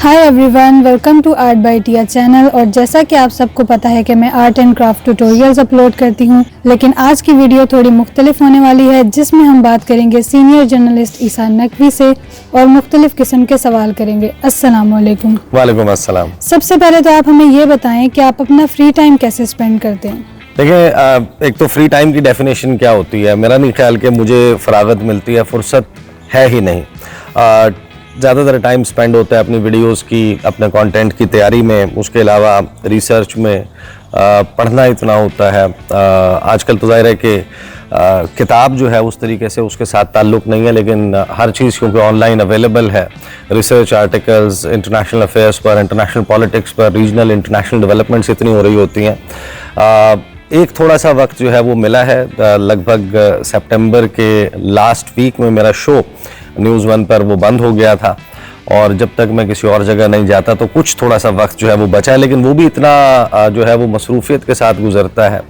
Hi everyone, welcome to art by Tia channel. और जैसा कि आप सबको पता है कि मैं art and craft tutorials upload करती हूं, लेकिन आज की वीडियो थोड़ी मुख्तलिफ होने वाली है, जिसमें हम बात करेंगे सीनियर जर्नलिस्ट ईसान नकवी से और मुख्तलिफ किस्म के सवाल करेंगे। अस्सलाम वालेकुम। वालेकुम अस्सलाम। सबसे पहले तो आप हमें ये बताएं कि आप अपना फ्री टाइम कैसे स्पेंड करते हैं। देखिए, एक तो फ्री टाइम की डेफिनेशन क्या होती है। मेरा नहीं ख्याल कि मुझे फरागत मिलती है, फुर्सत है ही नहीं। ज़्यादातर टाइम स्पेंड होता है अपनी वीडियोस की, अपने कंटेंट की तैयारी में, उसके अलावा रिसर्च में। पढ़ना इतना होता है। आजकल तो ज़ाहिर है कि किताब जो है उस तरीके से उसके साथ ताल्लुक़ नहीं है, लेकिन हर चीज़ क्योंकि ऑनलाइन अवेलेबल है, रिसर्च आर्टिकल्स इंटरनेशनल अफेयर्स पर, इंटरनेशनल पॉलिटिक्स पर, रीजनल इंटरनेशनल डेवलपमेंट्स इतनी हो रही होती हैं। एक थोड़ा सा वक्त जो है वो मिला है, लगभग सितंबर के लास्ट वीक में मेरा शो न्यूज़ 1 पर वो बंद हो गया था, और जब तक मैं किसी और जगह नहीं जाता तो कुछ थोड़ा सा वक्त जो है वो बचा है, लेकिन वो भी इतना जो है वो मसरूफियत के साथ गुजरता है।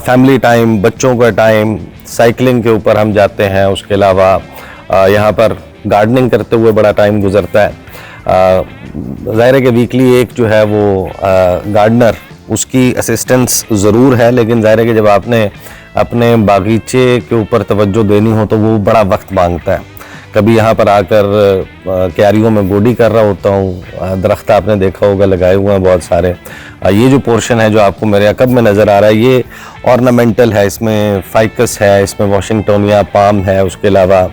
फैमिली टाइम, बच्चों का टाइम, साइकिलिंग के ऊपर हम जाते हैं, उसके अलावा यहाँ पर गार्डनिंग करते हुए बड़ा टाइम गुजरता है। ज़ाहिर है कि वीकली एक जो है वो गार्डनर, उसकी असिस्टेंस ज़रूर है, लेकिन ज़ाहिर है कि जब आपने अपने बागीचे के ऊपर तवज्जो देनी हो तो वो बड़ा वक्त मांगता है। कभी यहाँ पर आकर क्यारियों में गोडी कर रहा होता हूँ। दरख्त आपने देखा होगा लगाए हुए हैं बहुत सारे। ये जो पोर्शन है जो आपको मेरे अकब में नज़र आ रहा है, ये ऑर्नामेंटल है। इसमें फाइकस है, इसमें वाशिंगटोनिया पाम है, उसके अलावा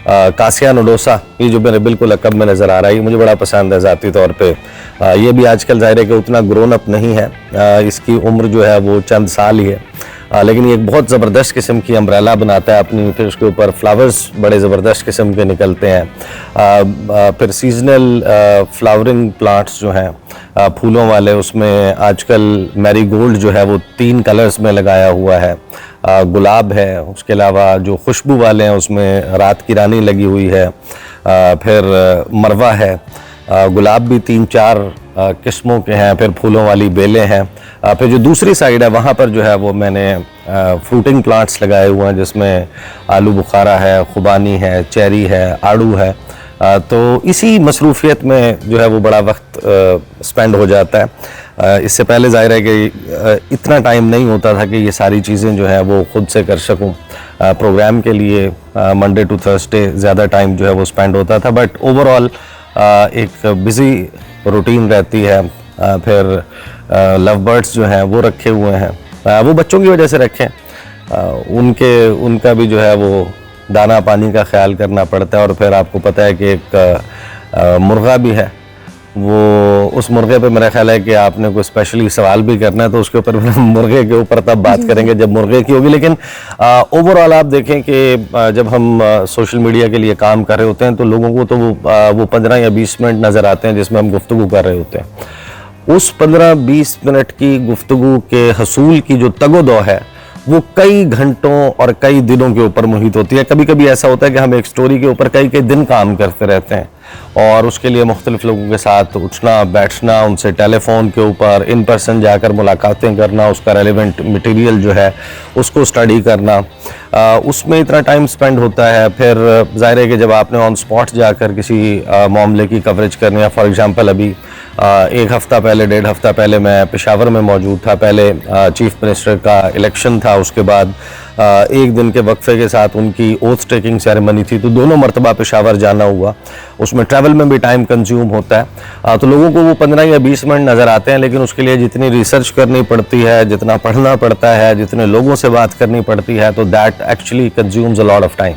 कासिया नोडोसा, ये जो मेरे बिल्कुल अकब में नज़र आ रहा है, ये मुझे बड़ा पसंद है ज़ाती तौर पे। ये भी आजकल ज़ाहिर है कि उतना ग्रोन अप नहीं है, इसकी उम्र जो है वो चंद साल ही है, लेकिन ये एक बहुत ज़बरदस्त किस्म की अम्ब्रेला बनाता है अपनी। फिर उसके ऊपर फ्लावर्स बड़े ज़बरदस्त किस्म के निकलते हैं। फिर सीजनल फ्लावरिंग प्लांट्स जो हैं फूलों वाले, उसमें आजकल मैरीगोल्ड जो है वो 3 कलर्स में लगाया हुआ है। गुलाब है, उसके अलावा जो खुशबू वाले हैं उसमें रात की रानी लगी हुई है। फिर मरवा है, गुलाब भी 3-4 किस्मों के हैं। फिर फूलों वाली बेलें हैं। फिर जो दूसरी साइड है वहाँ पर जो है वो मैंने फ्रूटिंग प्लांट्स लगाए हुए हैं, जिसमें आलू बुखारा है, खुबानी है, चेरी है, आड़ू है। तो इसी मसरूफियत में जो है वो बड़ा वक्त स्पेंड हो जाता है। इससे पहले ज़ाहिर है कि इतना टाइम नहीं होता था कि ये सारी चीज़ें जो है वो ख़ुद से कर सकूं। प्रोग्राम के लिए मंडे टू थर्सडे ज़्यादा टाइम जो है वो स्पेंड होता था, बट ओवरऑल एक बिज़ी रूटीन रहती है। फिर लव बर्ड्स जो हैं वो रखे हुए हैं, वो बच्चों की वजह से रखें। उनका भी जो है वो दाना पानी का ख्याल करना पड़ता है। और फिर आपको पता है कि एक मुर्गा भी है, वो उस मुर्गे पे मेरा ख्याल है कि आपने कोई स्पेशली सवाल भी करना है, तो उसके ऊपर मुर्गे के ऊपर तब बात करेंगे जब मुर्गे की होगी। लेकिन ओवरऑल आप देखें कि जब हम सोशल मीडिया के लिए काम कर रहे होते हैं तो लोगों को तो वो 15 या 20 मिनट नज़र आते हैं जिसमें हम गुफ्तगू कर रहे होते हैं। उस 15-20 मिनट की गुफ्तगू के हसूल की जो तगोदो है वो कई घंटों और कई दिनों के ऊपर मुहित होती है। कभी कभी ऐसा होता है कि हम एक स्टोरी के ऊपर कई दिन काम करते रहते हैं, और उसके लिए मुख्तलिफ लोगों के साथ उठना बैठना, उनसे टेलीफोन के ऊपर इन पर्सन जाकर मुलाकातें करना, उसका रेलिवेंट मटेरियल जो है उसको स्टडी करना, उसमें इतना टाइम स्पेंड होता है। फिर ज़ाहिर है कि जब आपने ऑन स्पॉट जाकर किसी मामले की कवरेज करनी है, फॉर एग्ज़ाम्पल अभी 1 हफ़्ता पहले, 1.5 हफ़्ता पहले मैं पेशावर में मौजूद था। पहले चीफ मिनिस्टर का इलेक्शन था, उसके बाद 1 दिन के वक्फे के साथ उनकी ओथ टेकिंग सेरेमनी थी, तो दोनों मरतबा पेशावर जाना हुआ। उसमें ट्रैवल में भी टाइम कंज्यूम होता है। तो लोगों को वो 15 या 20 मिनट नज़र आते हैं, लेकिन उसके लिए जितनी रिसर्च करनी पड़ती है, जितना पढ़ना पड़ता है, जितने लोगों से बात करनी पड़ती है, तो that actually consumes a lot of time.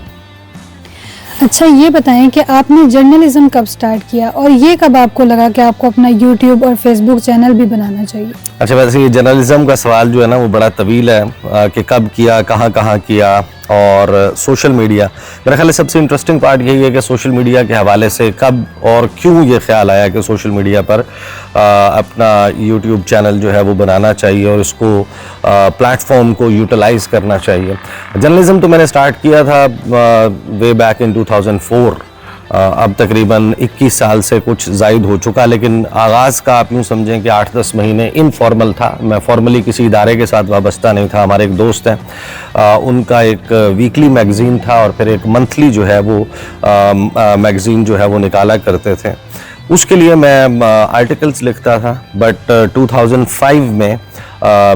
अच्छा, ये बताएं कि आपने जर्नलिज्म कब स्टार्ट किया, और ये कब आपको लगा कि आपको अपना यूट्यूब और फेसबुक चैनल भी बनाना चाहिए। अच्छा, वैसे ये जर्नलिज्म का सवाल जो है ना वो बड़ा तवील है कि कब किया, कहाँ किया, और सोशल मीडिया। मेरा ख्याल है सबसे इंटरेस्टिंग पार्ट यही है कि सोशल मीडिया के हवाले से कब और क्यों ये ख्याल आया कि सोशल मीडिया पर अपना यूट्यूब चैनल जो है वो बनाना चाहिए और इसको प्लेटफॉर्म को यूटिलाइज़ करना चाहिए। जर्नलिज्म तो मैंने स्टार्ट किया था वे बैक इन 2004। अब तकरीबन 21 साल से कुछ ज़ायद हो चुका, लेकिन आगाज़ का आप यूँ समझें कि 8-10 महीने इनफॉर्मल था। मैं फॉर्मली किसी इदारे के साथ वाबस्ता नहीं था। हमारे एक दोस्त हैं, उनका एक वीकली मैगज़ीन था और फिर एक मंथली जो है वो मैगज़ीन जो है वो निकाला करते थे। उसके लिए मैं आर्टिकल्स लिखता था, बट 2005 में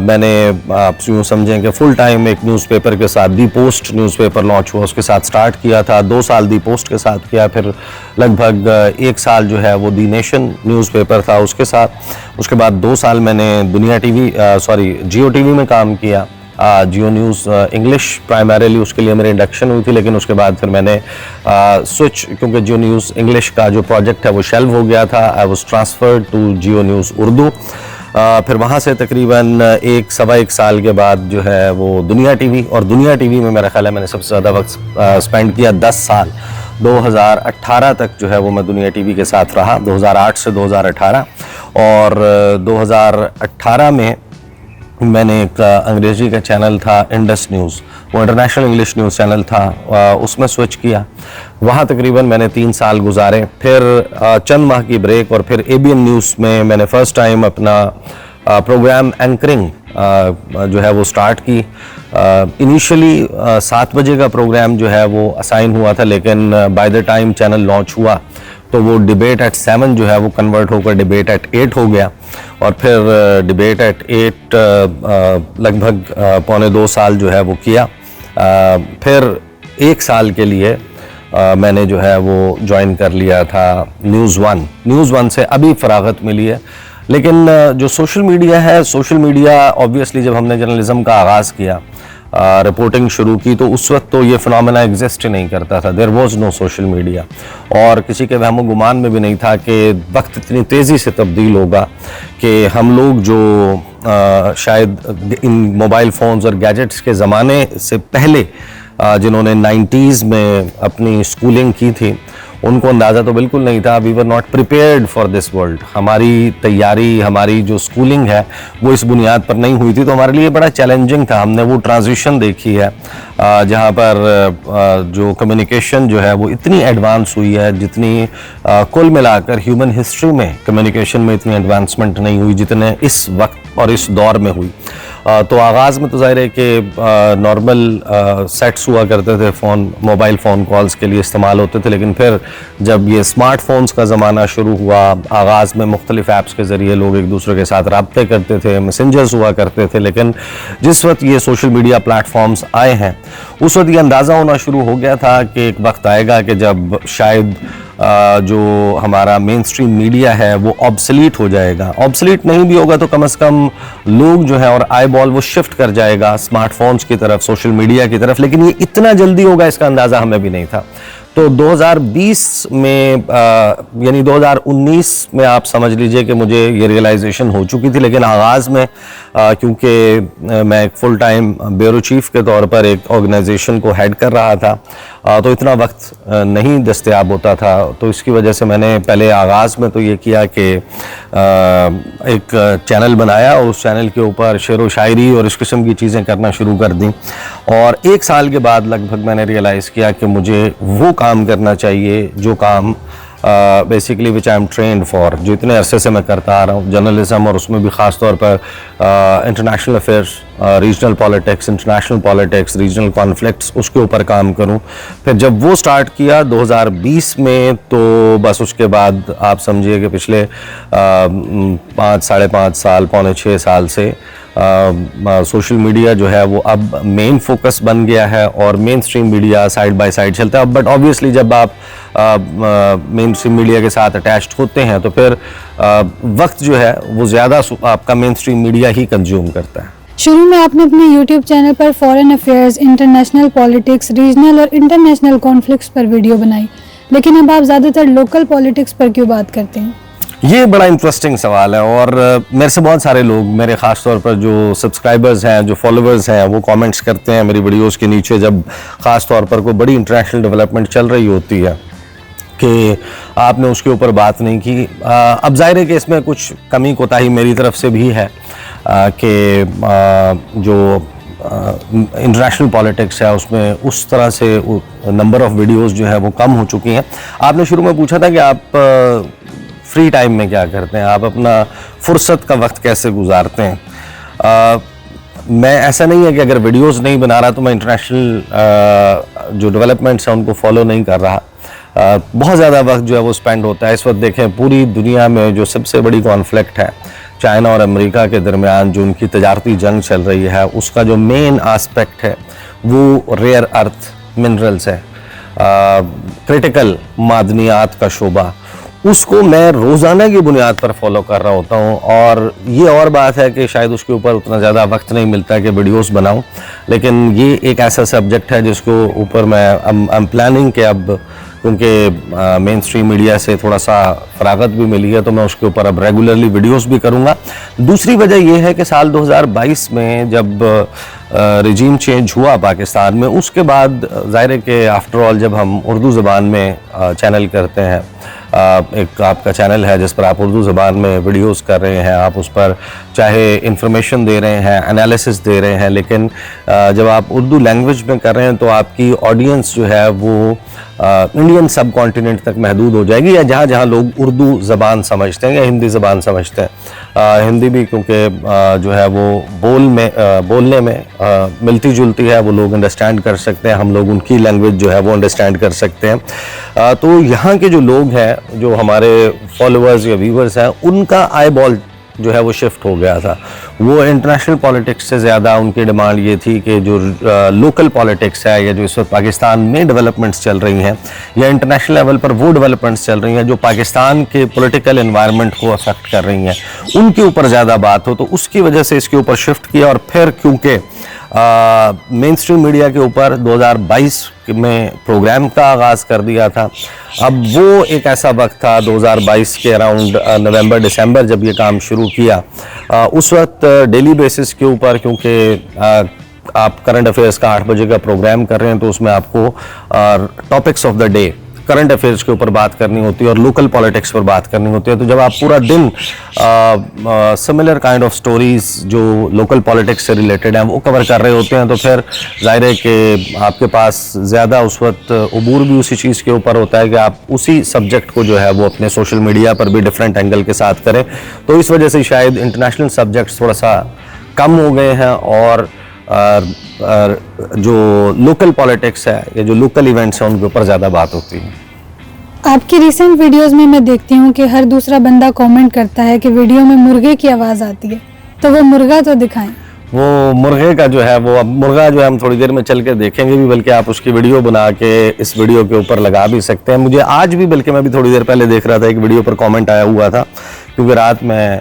मैंने, आप यूँ समझें कि फुल टाइम एक न्यूज़पेपर के साथ, दी पोस्ट न्यूज़पेपर लॉन्च हुआ, उसके साथ स्टार्ट किया था। 2 साल दी पोस्ट के साथ किया, फिर लगभग 1 साल जो है वो दी नेशन न्यूज़पेपर था उसके साथ। उसके बाद 2 साल मैंने दुनिया टीवी, जियो टीवी में काम किया, जियो न्यूज़ इंग्लिश प्राइमरीली, उसके लिए मेरी इंडक्शन हुई थी। लेकिन उसके बाद फिर मैंने स्विच, क्योंकि जियो न्यूज़ इंग्लिश का जो प्रोजेक्ट है वो शेल्व हो गया था, I was transferred to Geo News Urdu. फिर वहाँ से तकरीबन 1-1.25 साल के बाद जो है वो दुनिया टीवी, और दुनिया टीवी में मेरा ख्याल है मैंने सबसे ज़्यादा वक्त स्पेंड किया, 10 साल। 2018 तक जो है वो मैं दुनिया टीवी के साथ रहा, 2008 से 2018। और 2018 में मैंने एक अंग्रेज़ी का चैनल था इंडस न्यूज़, वो इंटरनेशनल इंग्लिश न्यूज़ चैनल था, उसमें स्विच किया। वहाँ तकरीबन मैंने 3 साल गुजारे। फिर चंद माह की ब्रेक, और फिर एबीएन न्यूज़ में मैंने फ़र्स्ट टाइम अपना प्रोग्राम एंकरिंग जो है वो स्टार्ट की। इनिशियली 7 बजे का प्रोग्राम जो है वो असाइन हुआ था, लेकिन by the time channel launch हुआ तो वो डिबेट एट 7 जो है वो कन्वर्ट होकर डिबेट एट 8 हो गया। और फिर डिबेट एट 8 लगभग 1.25 साल जो है वो किया। फिर 1 साल के लिए मैंने जो है वो ज्वाइन कर लिया था न्यूज़ वन से अभी फरागत मिली है। लेकिन जो सोशल मीडिया है, सोशल मीडिया ऑब्वियसली जब हमने जर्नलिज्म का आगाज़ किया, रिपोर्टिंग शुरू की, तो उस वक्त तो ये फिनोमेना एग्जिस्ट ही नहीं करता था, there was no social media. और किसी के वहम गुमान में भी नहीं था कि वक्त इतनी तेज़ी से तब्दील होगा कि हम लोग जो शायद इन मोबाइल फ़ोन्स और गैजेट्स के ज़माने से पहले जिन्होंने 90s में अपनी स्कूलिंग की थी, उनको अंदाज़ा तो बिल्कुल नहीं था। We were not prepared for this world. हमारी तैयारी, हमारी जो स्कूलिंग है वो इस बुनियाद पर नहीं हुई थी, तो हमारे लिए बड़ा चैलेंजिंग था। हमने वो ट्रांजिशन देखी है जहाँ पर जो कम्युनिकेशन जो है वो इतनी एडवांस हुई है, जितनी कुल मिलाकर ह्यूमन हिस्ट्री में कम्युनिकेशन में इतनी एडवांसमेंट नहीं हुई जितने इस वक्त और इस दौर में हुई। तो आगाज़ में तो ज़ाहिर है कि नॉर्मल सेट्स हुआ करते थे, मोबाइल फ़ोन कॉल्स के लिए इस्तेमाल होते थे। लेकिन फिर जब ये स्मार्टफोन्स का ज़माना शुरू हुआ, आगाज़ में मुख्तलिफ़ ऐप्स के ज़रिए लोग एक दूसरे के साथ रब्ते करते थे, मैसेंजर्स हुआ करते थे। लेकिन जिस वक्त ये सोशल मीडिया प्लेटफॉर्म्स आए हैं, उस वक्त ये अंदाज़ा होना शुरू हो गया था कि एक वक्त आएगा कि जब शायद जो हमारा मेन स्ट्रीम मीडिया है वो ऑब्सलीट हो जाएगा। ऑब्सलीट नहीं भी होगा तो कम से कम लोग जो है और आई बॉल वो शिफ्ट कर जाएगा स्मार्टफोन्स की तरफ, सोशल मीडिया की तरफ। लेकिन ये इतना जल्दी होगा इसका अंदाज़ा हमें भी नहीं था। तो 2020 में यानी 2019 में आप समझ लीजिए कि मुझे ये रियलाइजेशन हो चुकी थी। लेकिन आगाज़ में क्योंकि मैं एक फुल टाइम ब्यूरो चीफ के तौर पर एक ऑर्गेनाइजेशन को हेड कर रहा था, तो इतना वक्त नहीं दस्तयाब होता था। तो इसकी वजह से मैंने पहले आगाज़ में तो ये किया कि एक चैनल बनाया और उस चैनल के ऊपर शेर व शायरी और इस किस्म की चीज़ें करना शुरू कर दी। और 1 साल के बाद लगभग मैंने रियलाइज़ किया कि मुझे वो काम करना चाहिए जो काम basically which I am trend for, जो इतने अरसे से मैं करता आ रहा हूँ, जर्नलिज्म, और उसमें भी ख़ास तौर पर international affairs, regional politics, international politics, regional conflicts, उसके ऊपर काम करूँ। फिर जब वो स्टार्ट किया 2020 में, तो बस उसके बाद आप समझिए कि पिछले 5, 5.5 साल, 5.25 साल से सोशल मीडिया जो है वो अब मेन फोकस बन गया है और main stream media side by side चलता है। बट ऑब्वियसली जब आप मेन स्ट्रीम मीडिया के साथ अटैच्ड होते हैं तो फिर वक्त जो है वो ज़्यादा आपका मेन स्ट्रीम मीडिया ही कंज्यूम करता है। शुरू में आपने अपने YouTube चैनल पर foreign affairs, international politics, regional और इंटरनेशनल कॉन्फ्लिक्ट्स पर वीडियो बनाई, लेकिन अब आप ज़्यादातर लोकल पॉलिटिक्स पर क्यों बात करते हैं? ये बड़ा इंटरेस्टिंग सवाल है और मेरे से बहुत सारे लोग, मेरे ख़ास तौर पर जो सब्सक्राइबर्स हैं, जो फॉलोअर्स हैं, वो कमेंट्स करते हैं मेरी वीडियोस के नीचे जब ख़ास तौर पर कोई बड़ी इंटरनेशनल डेवलपमेंट चल रही होती है कि आपने उसके ऊपर बात नहीं की। अब जाहिर है कि इसमें कुछ कमी कोताही मेरी तरफ से भी है कि जो इंटरनेशनल पॉलिटिक्स है उसमें उस तरह से नंबर ऑफ़ वीडियोज़ जो है वो कम हो चुकी हैं। आपने शुरू में पूछा था कि आप फ्री टाइम में क्या करते हैं, आप अपना फुर्सत का वक्त कैसे गुजारते हैं। मैं, ऐसा नहीं है कि अगर वीडियोस नहीं बना रहा तो मैं इंटरनेशनल जो डेवलपमेंट्स हैं उनको फॉलो नहीं कर रहा। बहुत ज़्यादा वक्त जो है वो स्पेंड होता है। इस वक्त देखें पूरी दुनिया में जो सबसे बड़ी कॉन्फ्लिक्ट है चाइना और अमेरिका के दरमियान, जो उनकी तजारती जंग चल रही है, उसका जो मेन आस्पेक्ट है वो रेयर अर्थ मिनरल्स है, क्रिटिकल मादनियात का शोबा, उसको मैं रोज़ाना की बुनियाद पर फॉलो कर रहा होता हूँ। और ये और बात है कि शायद उसके ऊपर उतना ज़्यादा वक्त नहीं मिलता कि वीडियोस बनाऊँ, लेकिन ये एक ऐसा सब्जेक्ट है जिसको ऊपर मैं आई एम प्लानिंग कि अब क्योंकि मेन स्ट्रीम मीडिया से थोड़ा सा फरागत भी मिली है तो मैं उसके ऊपर अब रेगुलरली वीडियोस भी करूँगा। दूसरी वजह यह है कि साल 2022 में जब रिजीम चेंज हुआ पाकिस्तान में, उसके बाद ज़ाहिर है कि आफ्टर ऑल जब हम उर्दू ज़बान में चैनल करते हैं, एक आपका चैनल है जिस पर आप उर्दू ज़बान में वीडियोस कर रहे हैं, आप उस पर चाहे इंफॉर्मेशन दे रहे हैं, एनालिसिस दे रहे हैं, लेकिन जब आप उर्दू लैंग्वेज में कर रहे हैं तो आपकी ऑडियंस जो है वो इंडियन सब कॉन्टिनेंट तक महदूद हो जाएगी, या जहाँ जहाँ लोग उर्दू ज़बान समझते हैं या हिंदी ज़बान समझते हैं। हिंदी भी क्योंकि जो है वो बोलने में मिलती जुलती है, वो लोग अंडरस्टैंड कर सकते हैं, हम लोग उनकी लैंग्वेज जो है वो अंडरस्टैंड कर सकते हैं। तो यहाँ के जो लोग हैं, जो हमारे फॉलोअर्स या व्यूवर्स हैं, उनका आई बॉल जो है वो शिफ्ट हो गया था। वो इंटरनेशनल पॉलिटिक्स से ज़्यादा उनकी डिमांड ये थी कि जो लोकल पॉलिटिक्स है या जो इस वक्त पाकिस्तान में डेवलपमेंट्स चल रही हैं या इंटरनेशनल लेवल पर वो डेवलपमेंट्स चल रही हैं जो पाकिस्तान के पॉलिटिकल एनवायरनमेंट को अफेक्ट कर रही हैं, उनके ऊपर ज़्यादा बात हो। तो उसकी वजह से इसके ऊपर शिफ्ट किया। और फिर क्योंकि मेन स्ट्रीम मीडिया के ऊपर 2022 में प्रोग्राम का आगाज़ कर दिया था, अब वो एक ऐसा वक्त था 2022 के अराउंड नवंबर दिसंबर जब ये काम शुरू किया, उस वक्त डेली बेसिस के ऊपर, क्योंकि आप करंट अफेयर्स का 8 बजे का प्रोग्राम कर रहे हैं तो उसमें आपको topics of the day current affairs के ऊपर बात करनी होती है और लोकल पॉलिटिक्स पर बात करनी होती है। तो जब आप पूरा दिन सिमिलर काइंड ऑफ स्टोरीज जो लोकल पॉलिटिक्स से रिलेटेड हैं वो कवर कर रहे होते हैं, तो फिर जाहिर है कि आपके पास ज़्यादा उस वक्त अबूर भी उसी चीज़ के ऊपर होता है कि आप उसी सब्जेक्ट को जो है वो अपने सोशल मीडिया पर भी डिफरेंट एंगल के साथ करें। तो इस वजह से शायद इंटरनेशनल सब्जेक्ट्स थोड़ा सा कम हो गए हैं और जो लोकल पॉलिटिक्स है या जो लोकल इवेंट्स हैं उनके ऊपर ज़्यादा बात होती है। आपकी रिसेंट वीडियोस में मैं देखती हूँ कि हर दूसरा बंदा कमेंट करता है कि वीडियो में मुर्गे की आवाज़ आती है, तो वो मुर्गा तो दिखाएं। वो मुर्गे का जो है वो, अब मुर्गा जो है हम थोड़ी देर में चल के देखेंगे भी, बल्कि आप उसकी वीडियो बना के इस वीडियो के ऊपर लगा भी सकते हैं। मुझे आज भी, बल्कि मैं भी थोड़ी देर पहले देख रहा था, एक वीडियो पर कॉमेंट आया हुआ था, क्योंकि रात में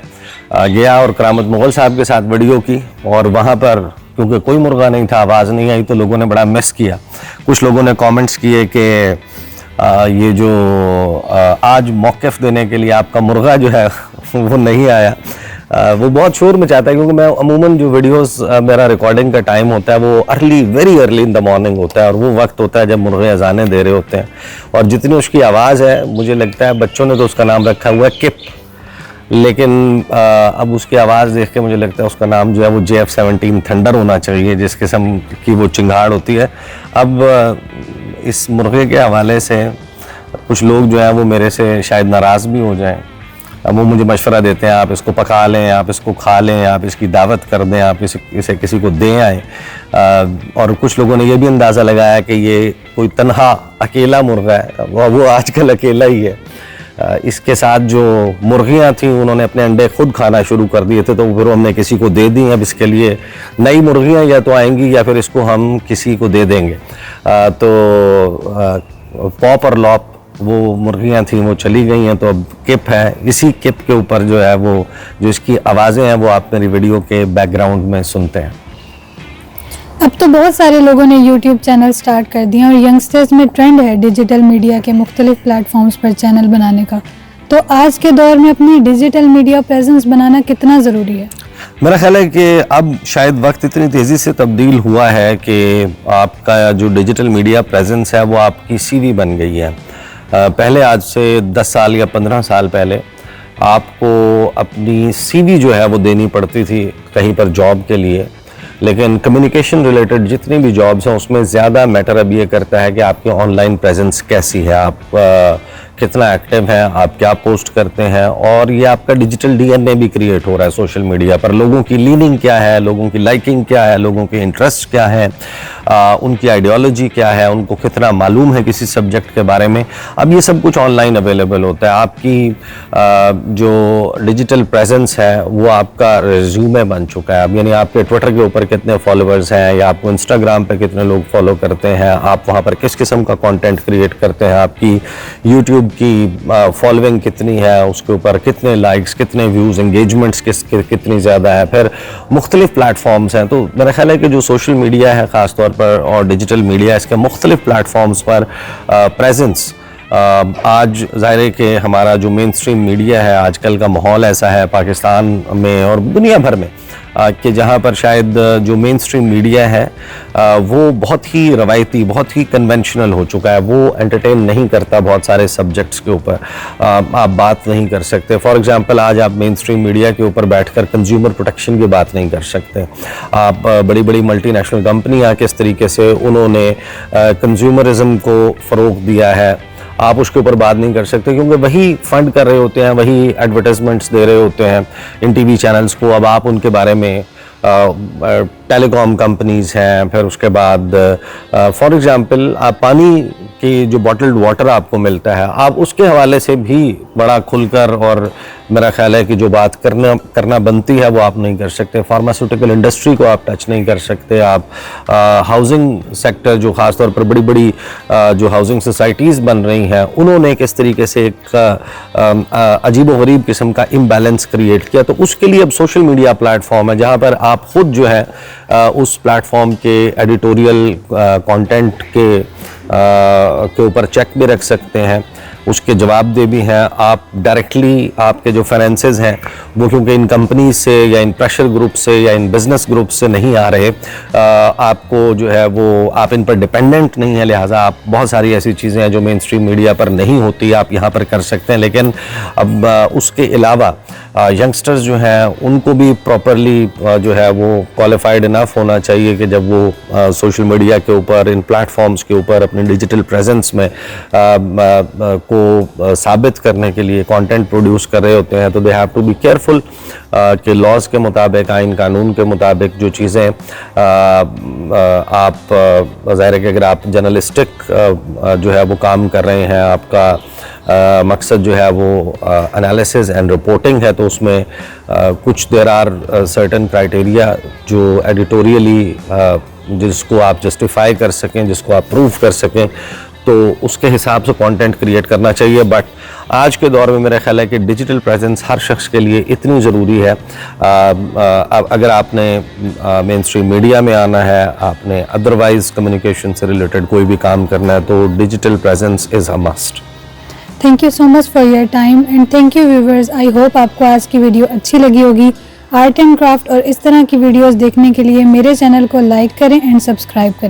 गया और करामत मुगल साहब के साथ वीडियो की और वहाँ पर क्योंकि कोई मुर्गा नहीं था, आवाज़ नहीं आई, तो लोगों ने बड़ा मिस किया। कुछ लोगों ने कमेंट्स किए कि ये जो आज मौक़िफ़ देने के लिए आपका मुर्गा जो है वो नहीं आया, वो बहुत शोर मचाता है, क्योंकि मैं अमूमन जो वीडियोस मेरा रिकॉर्डिंग का टाइम होता है वो very early in the morning होता है और वो वक्त होता है जब मुर्गे अजाने दे रहे होते हैं। और जितनी उसकी आवाज़ है, मुझे लगता है बच्चों ने तो उसका नाम रखा हुआ है किप, लेकिन अब उसकी आवाज़ देख के मुझे लगता है उसका नाम जो है वो JF-17 थंडर होना चाहिए, जिस किस्म की वो चिंगाड़ होती है। अब इस मुर्गे के हवाले से कुछ लोग जो हैं वो मेरे से शायद नाराज़ भी हो जाएं। अब वो मुझे मशवरा देते हैं, आप इसको पका लें, आप इसको खा लें, आप इसकी दावत कर दें, आप इसे किसी को दें आए। और कुछ लोगों ने ये भी अंदाज़ा लगाया कि ये कोई तन्हा अकेला मुर्गा है, वो आजकल अकेला ही है। इसके साथ जो मुर्गियाँ थीं उन्होंने अपने अंडे खुद खाना शुरू कर दिए थे, तो फिर हमने किसी को दे दी। अब इसके लिए नई मुर्गियाँ या तो आएंगी या फिर इसको हम किसी को दे देंगे। पॉप और लॉप वो मुर्गियाँ थीं वो चली गई हैं, तो अब किप है। इसी किप के ऊपर जो है वो जो इसकी आवाज़ें हैं वो आप मेरी वीडियो के बैकग्राउंड में सुनते हैं। अब तो बहुत सारे लोगों ने यूट्यूब चैनल स्टार्ट कर दिए और यंगस्टर्स में ट्रेंड है डिजिटल मीडिया के मुख्तलिफ प्लेटफॉर्म्स पर चैनल बनाने का। तो आज के दौर में अपनी डिजिटल मीडिया प्रेजेंस बनाना कितना ज़रूरी है? मेरा ख्याल है कि अब शायद वक्त इतनी तेज़ी से तब्दील हुआ है कि आपका जो डिजिटल मीडिया प्रेजेंस है वो आपकी CV बन गई है। पहले आज से 10 साल या 15 साल पहले आपको अपनी CV जो है वो देनी पड़ती थी कहीं पर जॉब के लिए, लेकिन कम्युनिकेशन रिलेटेड जितनी भी जॉब्स हैं उसमें ज़्यादा मैटर अब ये करता है कि आपकी ऑनलाइन प्रेजेंस कैसी है, आप कितना एक्टिव हैं, आप क्या पोस्ट करते हैं, और ये आपका डिजिटल DNA भी क्रिएट हो रहा है सोशल मीडिया पर। लोगों की लीनिंग क्या है, लोगों की लाइकिंग क्या है, लोगों के इंटरेस्ट क्या है, उनकी आइडियोलॉजी क्या है, उनको कितना मालूम है किसी सब्जेक्ट के बारे में। अब ये सब कुछ ऑनलाइन अवेलेबल होता है। आपकी जो डिजिटल प्रेजेंस है वो आपका रिज्यूमे बन चुका है। अब यानी आपके ट्विटर के ऊपर कितने फॉलोअर्स हैं या आपको इंस्टाग्राम पे कितने लोग फॉलो करते हैं, आप वहाँ पर किस किस्म का कंटेंट क्रिएट करते हैं, आपकी यूट्यूब की फॉलोइंग कितनी है, उसके ऊपर कितने लाइक्स, कितने व्यूज़, एंगेजमेंट्स कितनी ज़्यादा है, फिर मुख्तलिफ प्लेटफॉर्म्स हैं। तो मेरा ख्याल है कि जो सोशल मीडिया है ख़ास तौर पर और डिजिटल मीडिया, इसके मुख्तलिफ प्लेटफॉर्म्स पर प्रेजेंस आज ज़ाहिर है कि हमारा जो मेन स्ट्रीम मीडिया है, आजकल का माहौल ऐसा है पाकिस्तान में और दुनिया भर में कि जहाँ पर शायद जो मेन स्ट्रीम मीडिया है वो बहुत ही रवायती, बहुत ही कन्वेंशनल हो चुका है। वो एंटरटेन नहीं करता बहुत सारे सब्जेक्ट्स के ऊपर, आप बात नहीं कर सकते। फॉर एग्जांपल आज आप मेन स्ट्रीम मीडिया के ऊपर बैठकर कंज्यूमर प्रोटेक्शन की बात नहीं कर सकते। आप बड़ी बड़ी मल्टीनेशनल कंपनियाँ किस तरीके से उन्होंने कंज्यूमरिज्म को फ़रोग़ दिया है, आप उसके ऊपर बात नहीं कर सकते, क्योंकि वही फंड कर रहे होते हैं, वही एडवर्टाइजमेंट्स दे रहे होते हैं इन टीवी चैनल्स को। अब आप उनके बारे में टेलीकॉम कंपनीज़ हैं, फिर उसके बाद फॉर एग्जांपल आप पानी की जो बॉटल्ड वाटर आपको मिलता है, आप उसके हवाले से भी बड़ा खुलकर और मेरा ख्याल है कि जो बात करना बनती है वो आप नहीं कर सकते। फार्मास्यूटिकल इंडस्ट्री को आप टच नहीं कर सकते। आप हाउसिंग सेक्टर, जो ख़ास तौर पर बड़ी बड़ी जो हाउसिंग सोसाइटीज़ बन रही हैं, उन्होंने किस तरीके से एक अजीब व गरीब किस्म का इम्बैलेंस क्रिएट किया, तो उसके लिए अब सोशल मीडिया प्लेटफॉर्म है जहाँ पर आप ख़ुद जो है उस प्लेटफॉर्म के एडिटोरियल कंटेंट के ऊपर चेक भी रख सकते हैं, उसके जवाबदेह भी हैं। आप डायरेक्टली आपके जो फाइनेंसेस हैं वो क्योंकि इन कंपनी से या इन प्रेशर ग्रुप से या इन बिजनेस ग्रुप से नहीं आ रहे, आपको जो है वो आप इन पर डिपेंडेंट नहीं है, लिहाजा आप बहुत सारी ऐसी चीज़ें हैं जो मेन स्ट्रीम मीडिया पर नहीं होती आप यहाँ पर कर सकते हैं। लेकिन अब उसके अलावा यंगस्टर्स जो हैं उनको भी प्रॉपरली जो है वो क्वालिफाइड इनफ होना चाहिए कि जब वो सोशल मीडिया के ऊपर, इन प्लेटफॉर्म्स के ऊपर अपने डिजिटल प्रेजेंस में को साबित करने के लिए कंटेंट प्रोड्यूस कर रहे होते हैं, तो they have to be careful कि लॉज के मुताबिक, आइन कानून के मुताबिक जो चीज़ें आप ज़ाहिर है कि अगर आप जर्नलिस्टिक जो है वो काम कर रहे हैं, आपका मकसद जो है वो एनालिसिस एंड रिपोर्टिंग है, तो उसमें कुछ देर आर सर्टेन क्राइटेरिया जो एडिटोरियली जिसको आप जस्टिफाई कर सकें, जिसको आप प्रूव कर सकें, तो उसके हिसाब से कंटेंट क्रिएट करना चाहिए। बट आज के दौर में मेरा ख्याल है कि डिजिटल प्रेजेंस हर शख्स के लिए इतनी ज़रूरी है। अगर आपने मेन स्ट्रीम मीडिया में आना है, आपने अदरवाइज़ कम्युनिकेशन से रिलेटेड कोई भी काम करना है, तो digital presence is a must. Thank you so much for your time and thank you viewers. I hope आपको आज की वीडियो अच्छी लगी होगी। आर्ट एंड क्राफ्ट और इस तरह की वीडियोस देखने के लिए मेरे चैनल को लाइक करें एंड सब्सक्राइब करें।